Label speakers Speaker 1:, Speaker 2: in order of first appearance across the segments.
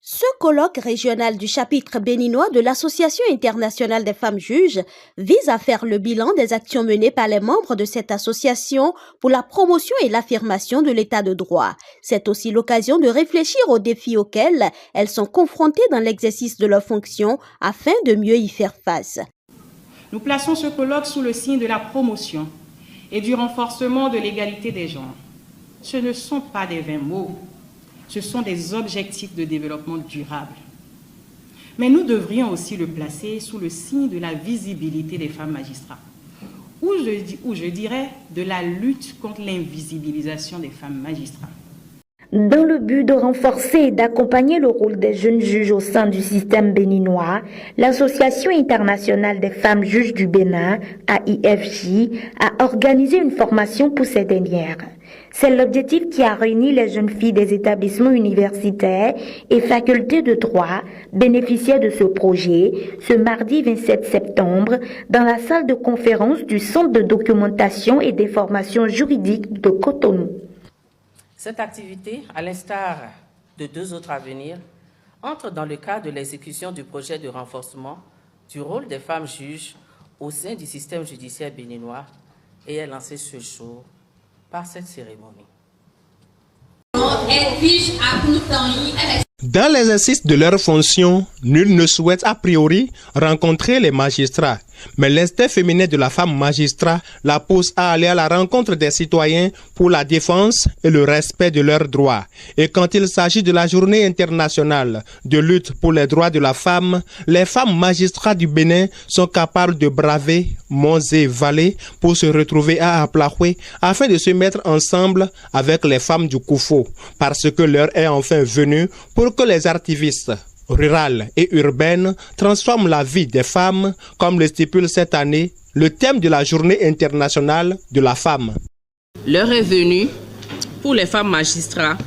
Speaker 1: Ce colloque régional du chapitre béninois de l'Association internationale des femmes juges vise à faire le bilan des actions menées par les membres de cette association pour la promotion et l'affirmation de l'état de droit. C'est aussi l'occasion de réfléchir aux défis auxquels elles sont confrontées dans l'exercice de leurs fonctions afin de mieux y faire face.
Speaker 2: Nous plaçons ce colloque sous le signe de la promotion et du renforcement de l'égalité des genres. Ce ne sont pas des vains mots. Ce sont des objectifs de développement durable. Mais nous devrions aussi le placer sous le signe de la visibilité des femmes magistrats, ou je dirais de la lutte contre l'invisibilisation des femmes magistrats.
Speaker 3: Dans le but de renforcer et d'accompagner le rôle des jeunes juges au sein du système béninois, l'Association internationale des femmes juges du Bénin, AIFJ, a organisé une formation pour ces dernières. C'est l'objectif qui a réuni les jeunes filles des établissements universitaires et facultés de droit bénéficiaires de ce projet ce mardi 27 septembre dans la salle de conférence du Centre de documentation et des formations juridiques de Cotonou.
Speaker 4: Cette activité, à l'instar de deux autres à venir, entre dans le cadre de l'exécution du projet de renforcement du rôle des femmes juges au sein du système judiciaire béninois et est lancée ce jour par cette cérémonie.
Speaker 5: Dans l'exercice de leurs fonctions, nul ne souhaite a priori rencontrer les magistrats, mais l'instinct féminin de la femme magistrat la pousse à aller à la rencontre des citoyens pour la défense et le respect de leurs droits. Et quand il s'agit de la journée internationale de lutte pour les droits de la femme, les femmes magistrats du Bénin sont capables de braver monts et vallées pour se retrouver à Aplahoué afin de se mettre ensemble avec les femmes du Koufo, parce que l'heure est enfin venue pour que les activistes rurales et urbaines transforment la vie des femmes, comme le stipule cette année le thème de la Journée internationale de la femme.
Speaker 4: L'heure est venue pour les femmes magistrats,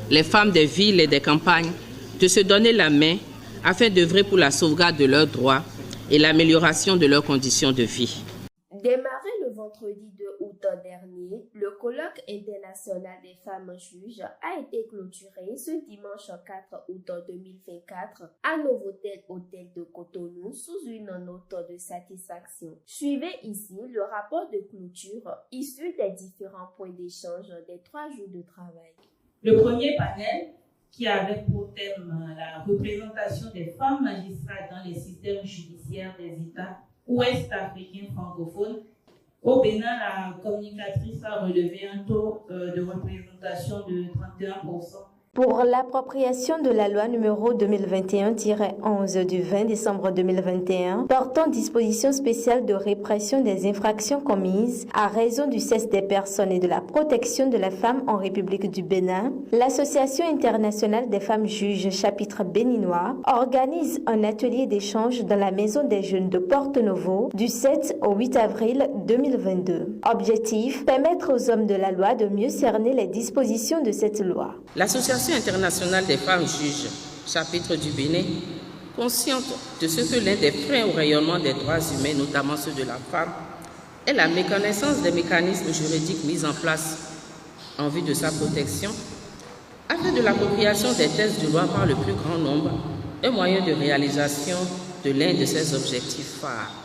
Speaker 4: les femmes des villes et des campagnes, de se donner la main afin d'œuvrer pour la sauvegarde de leurs droits et l'amélioration de leurs conditions de vie.
Speaker 6: Démarré le vendredi 2 août dernier, le colloque international des femmes juges a été clôturé ce dimanche 4 août 2024 à Novotel Hôtel de Cotonou sous une note de satisfaction. Suivez ici le rapport de clôture issu des différents points d'échange des 3 jours de travail.
Speaker 7: Le premier panel, qui avait pour thème la représentation des femmes magistrats dans les systèmes judiciaires des États ouest-africains francophones. Au Bénin, la communicatrice a relevé un taux de représentation de 31%.
Speaker 3: Pour l'appropriation de la loi numéro 2021-11 du 20 décembre 2021 portant dispositions spéciales de répression des infractions commises à raison du sexe des personnes et de la protection de la femme en République du Bénin, l'Association internationale des femmes juges chapitre béninois organise un atelier d'échange dans la Maison des Jeunes de Porto-Novo du 7 au 8 avril 2022. Objectif, permettre aux hommes de la loi de mieux cerner les dispositions de cette loi.
Speaker 4: L'Association internationale des femmes juges, chapitre du Bénin, consciente de ce que l'un des freins au rayonnement des droits humains, notamment ceux de la femme, est la méconnaissance des mécanismes juridiques mis en place en vue de sa protection, a fait de l'appropriation des textes de loi par le plus grand nombre un moyen de réalisation de l'un de ses objectifs phares.